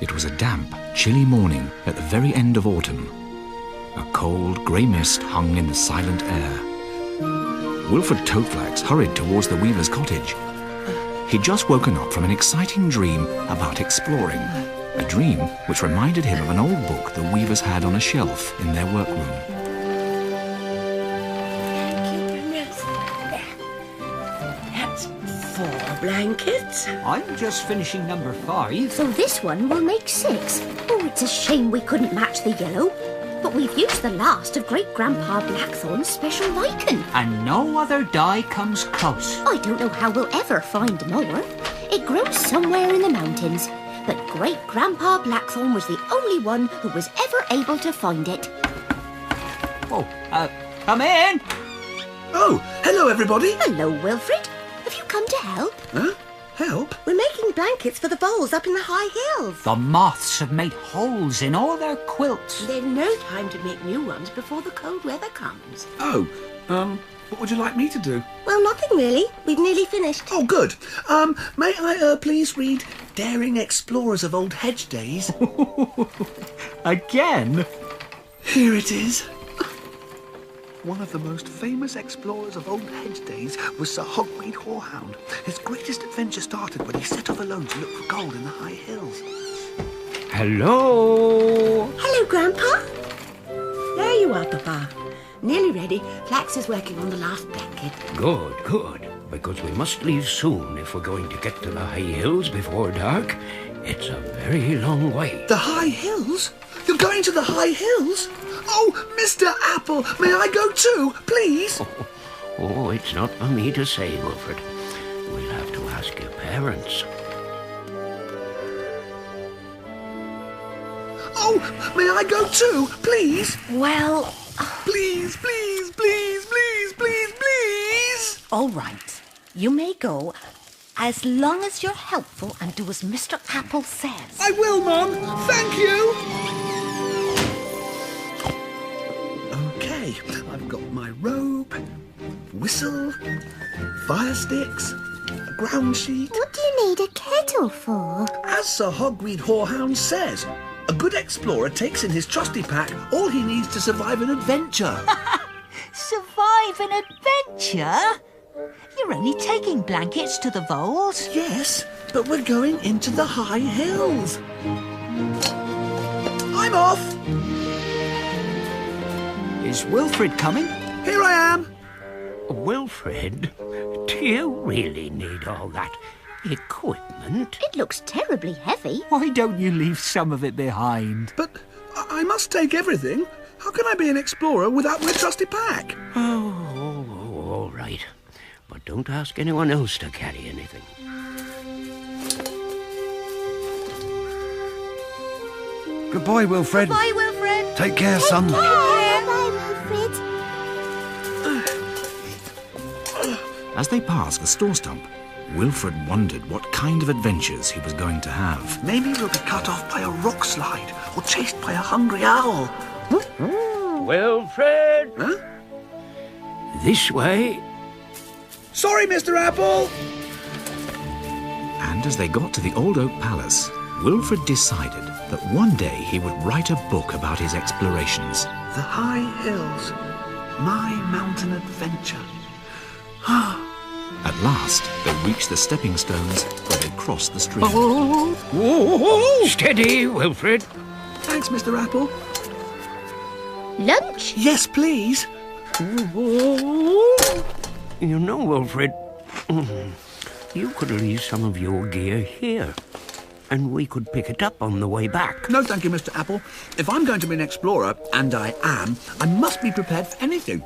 It was a damp, chilly morning at the very end of autumn. A cold, grey mist hung in the silent air. Wilfred Toadflax hurried towards the weaver's cottage. He'd just woken up from an exciting dream about exploring. A dream which reminded him of an old book the weavers had on a shelf in their workroom. That's 4 blankets. I'm just finishing number 5. So this one will make 6. Oh, it's a shame we couldn't match the yellow. But we've used the last of Great-Grandpa Blackthorn's special lichen. And no other dye comes close. I don't know how we'll ever find more. It grows somewhere in the mountains. But Great-Grandpa Blackthorn was the only one who was ever able to find it. Oh, come in. Oh, hello everybody. Hello, Wilfred. Have you come to help? Huh? Help? We're making blankets for the voles up in the high hills. The moths have made holes in all their quilts. There's no time to make new ones before the cold weather comes. Oh, what would you like me to do? Well, nothing really. We've nearly finished. Oh, good. May I, please read Daring Explorers of Old Hedge Days? Again? Here it is. One of the most famous explorers of Old Hedge Days was Sir Hogweed Horehound. His greatest adventure started when he set off alone to look for gold in the high hills. Hello? Hello, Grandpa. There you are, Papa. Nearly ready. Flax is working on the last blanket. Good, good. Because we must leave soon if we're going to get to the high hills before dark. It's a very long way. The high hills? You're going to the high hills? Oh, Mr. Apple, may I go too, please? Oh, it's not for me to say, Wilfred. We'll have to ask your parents. Oh, may I go too, please? Well, Please, please, please, please, please, please. All right, you may go, as long as you're helpful and do as Mr. Apple says. I will, Mum. Thank you. Okay, I've got my rope, whistle, fire sticks, a ground sheet. what do you need a kettle for? As Sir Hogweed Horehound says, a good explorer takes in his trusty pack all he needs to survive an adventure. Survive an adventure? You're only taking blankets to the voles. Yes, but we're going into the high hills. I'm off. Is Wilfred coming? Here I am. Wilfred, do you really need all that equipment? It looks terribly heavy. Why don't you leave some of it behind? But I must take everything. How can I be an explorer without my trusty pack? Oh, all right. But don't ask anyone else to carry anything. Goodbye, Wilfred. Bye, Wilfred. Take care, son. Bye, Wilfred. As they passed the store stump, Wilfred wondered what kind of adventures he was going to have. Maybe we'll be cut off by a rock slide or chased by a hungry owl. Wilfred! Huh? This way. Sorry, Mr. Apple. And as they got to the old oak palace, Wilfred decided that one day he would write a book about his explorations. The high hills. My mountain adventure. At last, they reached the stepping stones where they'd crossed the stream. Steady, Wilfred. Thanks, Mr. Apple. Lunch? Yes, please. You know, Wilfred, you could leave some of your gear here, and we could pick it up on the way back. No, thank you, Mr. Apple. If I'm going to be an explorer, and I am, I must be prepared for anything.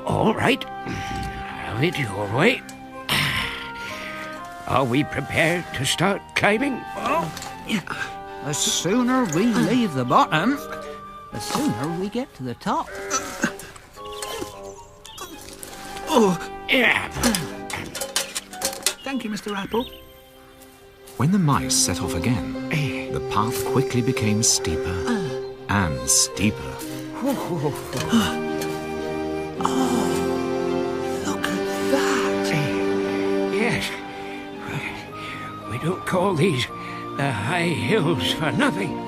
All right. Have it your way. Are we prepared to start climbing? The sooner we leave the bottom, the sooner we get to the top. Oh, Yeah. thank you, Mr. Apple. When the mice set off again, the path quickly became steeper and steeper. Look at that. Yes. all these high hills for nothing.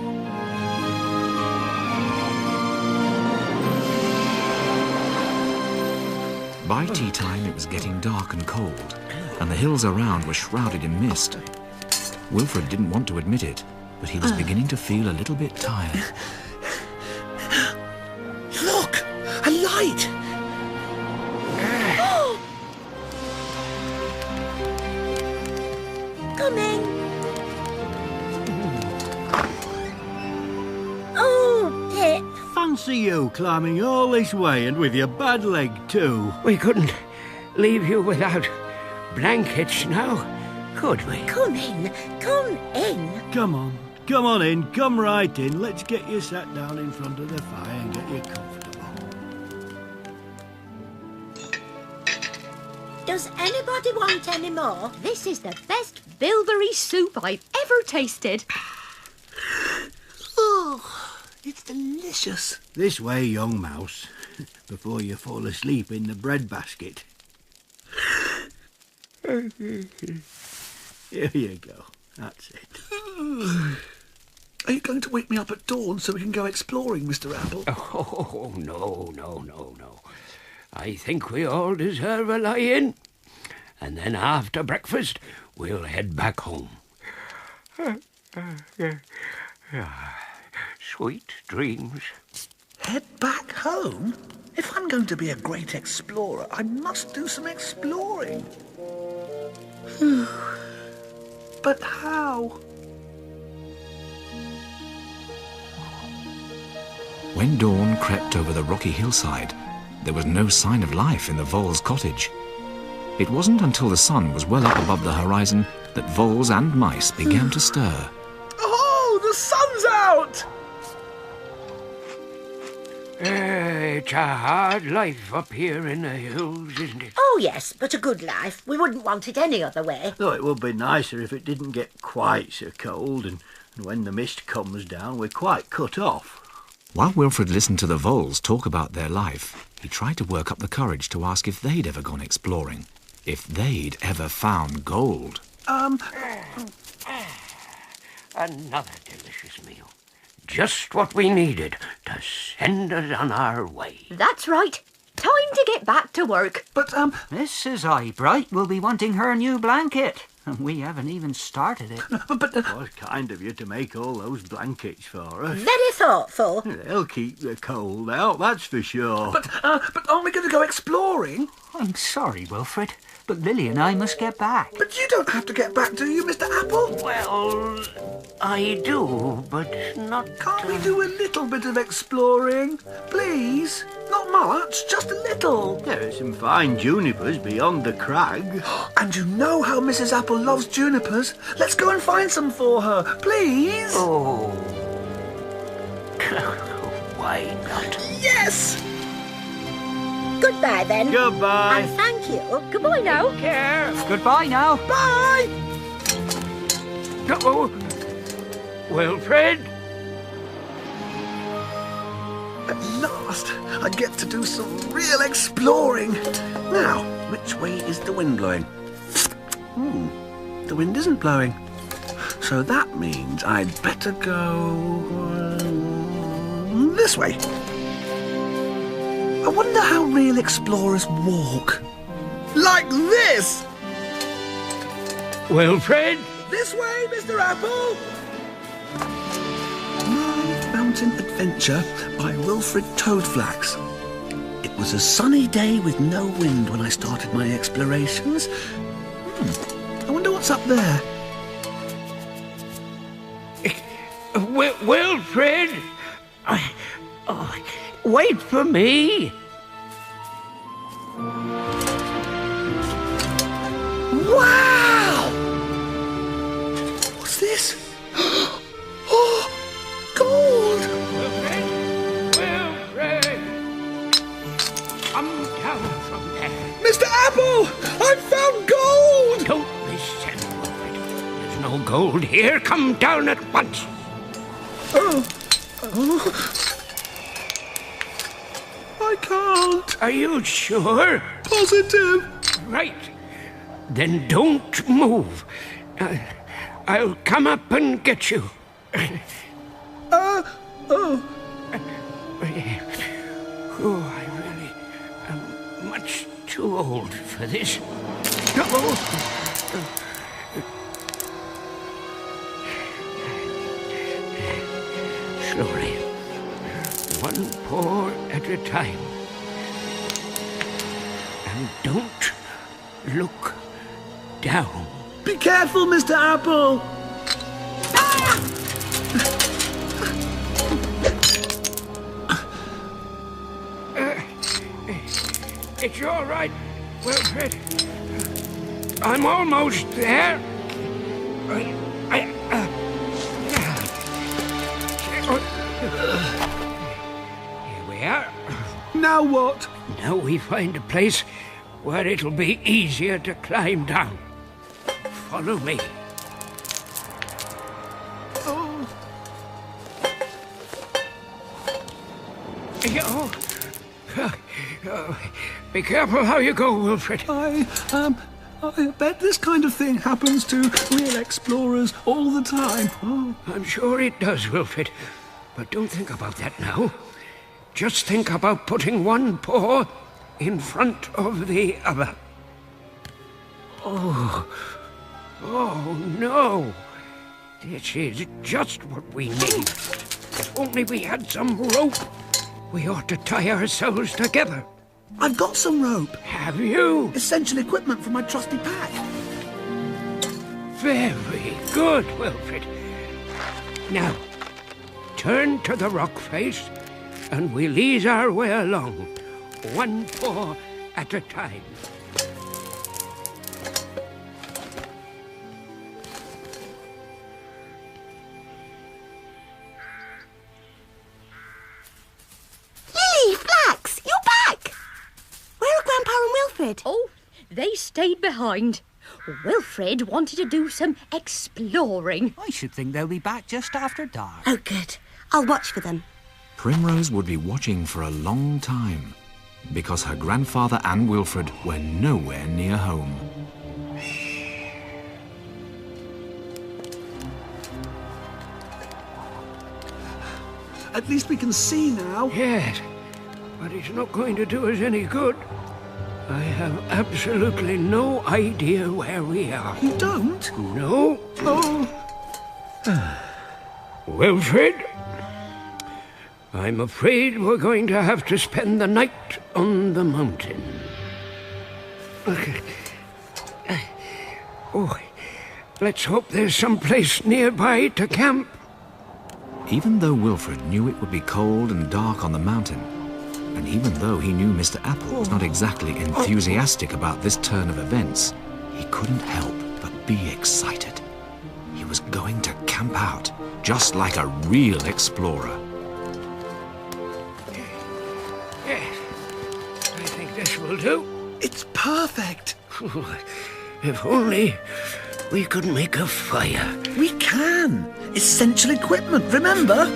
By tea time, it was getting dark and cold, and the hills around were shrouded in mist. Wilfred didn't want to admit it, but he was beginning to feel a little bit tired. Look! A light! Coming. Oh, Pip. Fancy you climbing all this way and with your bad leg too. We couldn't leave you without blankets now, could we? Come in. Come in. Come on in, come right in. Let's get you sat down in front of the fire and get you comfortable. Does anybody want any more? This is the best bilberry soup I've ever tasted. Oh, it's delicious. This way, young mouse, before you fall asleep in the bread basket. Here you go. That's it. Are you going to wake me up at dawn so we can go exploring, Mr. Apple? Oh, no. I think we all deserve a lie-in. And then after breakfast, we'll head back home. Sweet dreams. Head back home? If I'm going to be a great explorer, I must do some exploring. But how? When dawn crept over the rocky hillside, there was no sign of life in the vole's cottage. It wasn't until the sun was well up above the horizon that voles and mice began to stir. Oh, the sun's out! It's a hard life up here in the hills, isn't it? Oh, yes, but a good life. We wouldn't want it any other way. Though it would be nicer if it didn't get quite so cold, and when the mist comes down, we're quite cut off. While Wilfred listened to the voles talk about their life, he tried to work up the courage to ask if they'd ever gone exploring, if they'd ever found gold. Another delicious meal. Just what we needed to send us on our way. That's right. Time to get back to work. But, Mrs. Eyebright will be wanting her new blanket, and we haven't even started it. but It was kind of you to make all those blankets for us. Very thoughtful. They'll keep the cold out, that's for sure. but aren't we going to go exploring? I'm sorry, Wilfred, but Lily and I must get back. But you don't have to get back, do you, Mr. Apple? Well, I do, but not... Can't we do a little bit of exploring? Please? Not much, just a little. There are some fine junipers beyond the crag. And you know how Mrs. Apple loves junipers. Let's go and find some for her, please. Oh. Why not? Yes! Goodbye, then. Goodbye. And thank you. Goodbye now. Care. Goodbye now. Bye! Oh, Wilfred? At last, I get to do some real exploring. Now, which way is the wind blowing? The wind isn't blowing. So that means I'd better go this way. I wonder how real explorers walk. Like this! Wilfred? This way, Mr. Apple! My Mountain Adventure by Wilfred Toadflax. It was a sunny day with no wind when I started my explorations. I wonder what's up there. Wilfred? Wait for me. Wow! What's this? Oh, gold! Wilfred! Come down from there. Mr. Apple! I've found gold! Don't be silly, Wilfred. There's no gold here. Come down at once. I can't. Are you sure? Positive. Right. Then don't move. I'll come up and get you. Oh, I really am much too old for this. Slowly, one paw at a time. And don't look down. Be careful, Mr. Apple! It's all right, Wilfred. I'm almost there. Here we are. Now what? Now we find a place where it'll be easier to climb down. Follow me. Be careful how you go, Wilfred. I bet this kind of thing happens to real explorers all the time. Oh. I'm sure it does, Wilfred. But don't think about that now. Just think about putting one paw in front of the other. Oh no. This is just what we need. If only we had some rope. We ought to tie ourselves together. I've got some rope. Have you? Essential equipment for my trusty pack. Very good, Wilfred. Now, turn to the rock face and we'll ease our way along, one paw at a time. Oh, they stayed behind. Wilfred wanted to do some exploring. I should think they'll be back just after dark. Oh, good. I'll watch for them. Primrose would be watching for a long time because her grandfather and Wilfred were nowhere near home. At least we can see now. Yes, but it's not going to do us any good. I have absolutely no idea where we are. You don't? No. Oh. Wilfred, I'm afraid we're going to have to spend the night on the mountain. Oh, let's hope there's some place nearby to camp. Even though Wilfred knew it would be cold and dark on the mountain, and even though he knew Mr. Apple was not exactly enthusiastic about this turn of events, he couldn't help but be excited. He was going to camp out, just like a real explorer. Yes, I think this will do. It's perfect. If only we could make a fire. We can. Essential equipment, remember?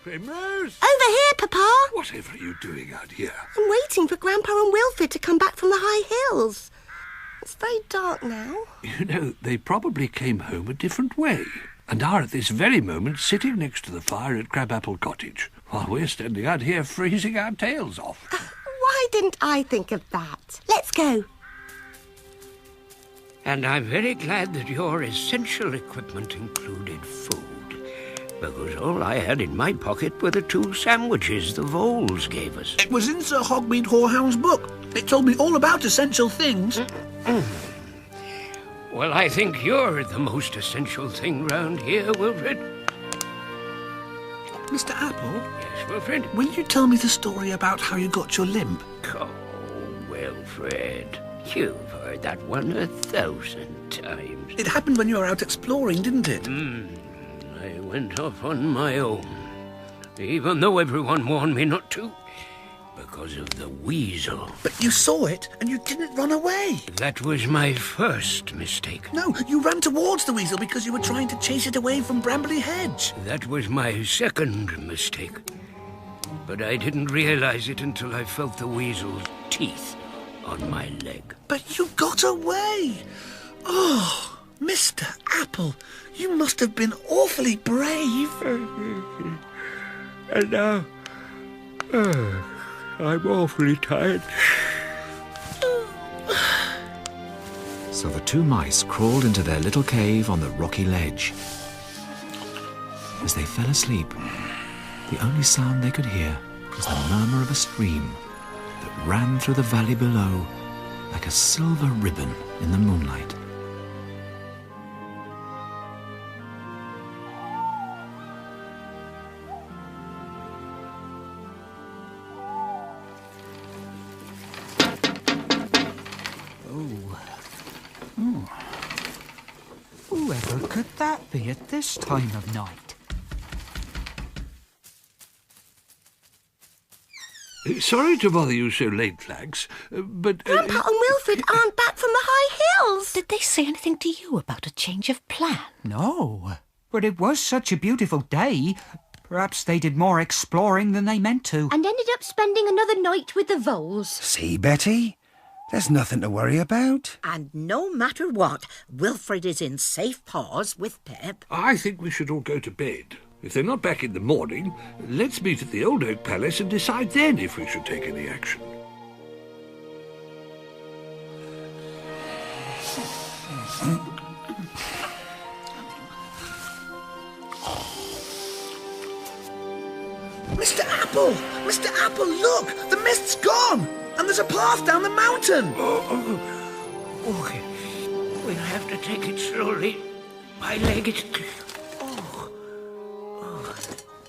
Primrose? Over here, Papa. Whatever are you doing out here? I'm waiting for Grandpa and Wilfred to come back from the high hills. It's very dark now. You know, they probably came home a different way and are at this very moment sitting next to the fire at Crabapple Cottage while we're standing out here freezing our tails off. Why didn't I think of that? Let's go. And I'm very glad that your essential equipment included food, because all I had in my pocket were the 2 sandwiches the voles gave us. It was in Sir Hogmead Horehound's book. It told me all about essential things. Well, I think you're the most essential thing round here, Wilfred. Mr. Apple? Yes, Wilfred? Will you tell me the story about how you got your limp? Oh, Wilfred, you've heard that one 1,000 times. It happened when you were out exploring, didn't it? I went off on my own, even though everyone warned me not to, because of the weasel. But you saw it, and you didn't run away. That was my first mistake. No, you ran towards the weasel because you were trying to chase it away from Brambly Hedge. That was my second mistake. but I didn't realize it until I felt the weasel's teeth on my leg. But you got away! Oh, Mr. Apple, you must have been awfully brave. And now, I'm awfully tired. So the two mice crawled into their little cave on the rocky ledge. As they fell asleep, the only sound they could hear was the murmur of a stream that ran through the valley below like a silver ribbon in the moonlight. Whoever could that be at this time of night? Sorry to bother you so late, Flax, but... Grandpa and Wilfred aren't back from the high hills. Did they say anything to you about a change of plan? No, but it was such a beautiful day. Perhaps they did more exploring than they meant to. And ended up spending another night with the voles. See, Betty? There's nothing to worry about. And no matter what, Wilfred is in safe paws with Pip. I think we should all go to bed. If they're not back in the morning, let's meet at the Old Oak Palace and decide then if we should take any action. Mr. Apple! Mr. Apple, look! The mist's gone! And there's a path down the mountain! Okay. We'll have to take it slowly. My leg is...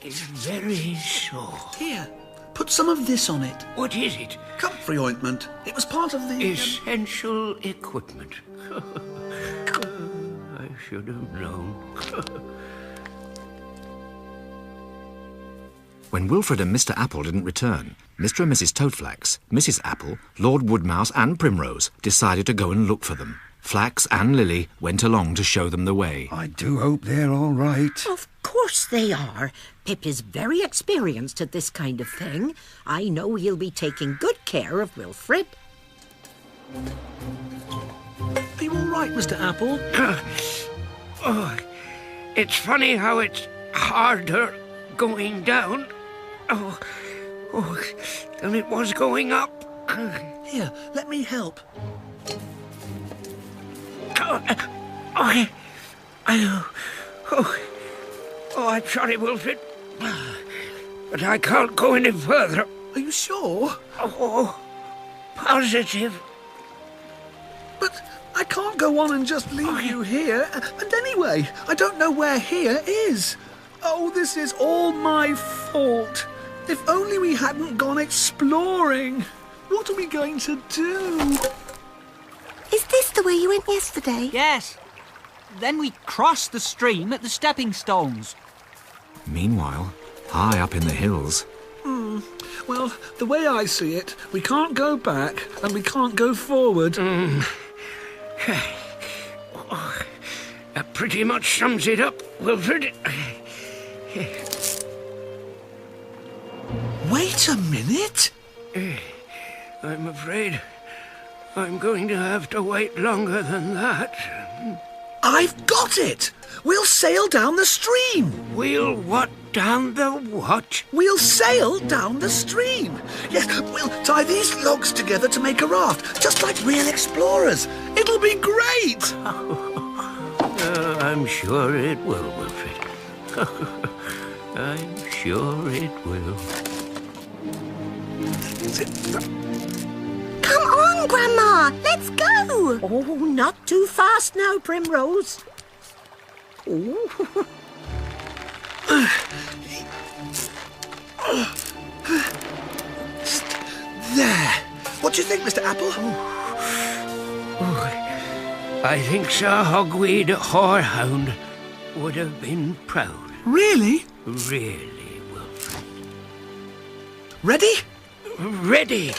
It's very sore. Here, put some of this on it. What is it? Comfrey ointment. It was part of the... Essential equipment. I should have known. When Wilfred and Mr. Apple didn't return, Mr. and Mrs. Toadflax, Mrs. Apple, Lord Woodmouse and Primrose decided to go and look for them. Flax and Lily went along to show them the way. I do hope they're all right. Of course they are. Pip is very experienced at this kind of thing. I know he'll be taking good care of Wilfred. Are you all right, Mr. Apple? It's funny how it's harder going down than it was going up. Here, let me help. I'm sorry, Wilfred, but I can't go any further. Are you sure? Positive. But I can't go on and just leave you here. And anyway, I don't know where here is. Oh, this is all my fault. If only we hadn't gone exploring. What are we going to do? Is this the way you went yesterday? Yes. Then we crossed the stream at the stepping stones. Meanwhile, high up in the hills, Well, the way I see it, we can't go back and we can't go forward. That pretty much sums it up, Wilfred. Wait a minute. I'm afraid I'm going to have to wait longer than that. I've got it. We'll sail down the stream. We'll what down the what? We'll sail down the stream. Yes, we'll tie these logs together to make a raft, just like real explorers. It'll be great. I'm sure it will, Wilfred. I'm sure it will. Come on, Grandma. Let's go. Oh, not too fast now, Primrose. There. What do you think, Mr. Apple? I think Sir Hogweed Whorehound would have been proud. Really? Really, Wilfred. Ready? Ready.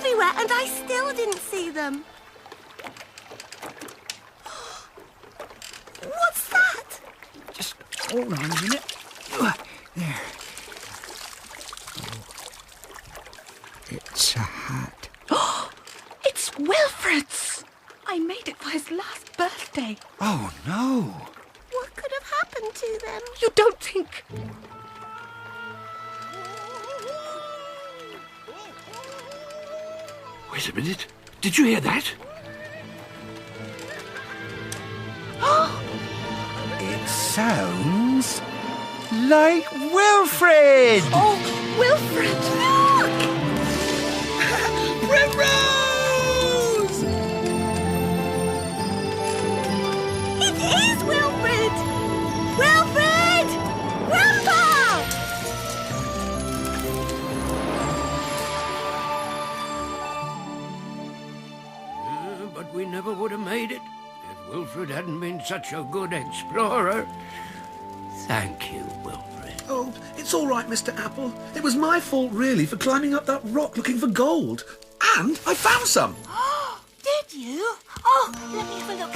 everywhere and I still didn't see them. What's that? Just hold on a minute. There. It's a hat. It's Wilfred's! I made it for his last birthday. Oh, no. What could have happened to them? You don't think... Wait a minute. Did you hear that? It sounds like Wilfred! Oh, Wilfred! Look! Primrose! It is Wilfred! Wilfred! Grandpa! But we never would have made it if Wilfred hadn't been such a good explorer. Thank you, Wilfred. Oh, it's all right, Mr. Apple. It was my fault, really, for climbing up that rock looking for gold. And I found some. Did you? Oh, let me have a look.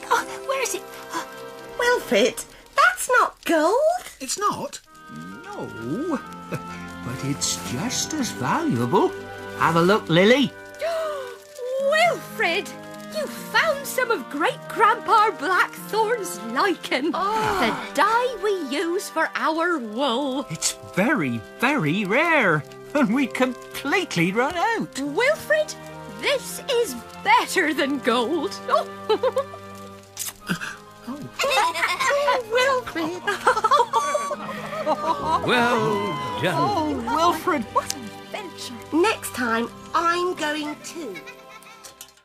Oh, where is it? Wilfred, that's not gold. It's not? No, but it's just as valuable. Have a look, Lily. Wilfred! You found some of Great-Grandpa Blackthorn's lichen. The dye we use for our wool. It's very, very rare, and we completely run out. Wilfred, this is better than gold. Wilfred. Well done. Oh, Wilfred. What an adventure. Next time, I'm going too.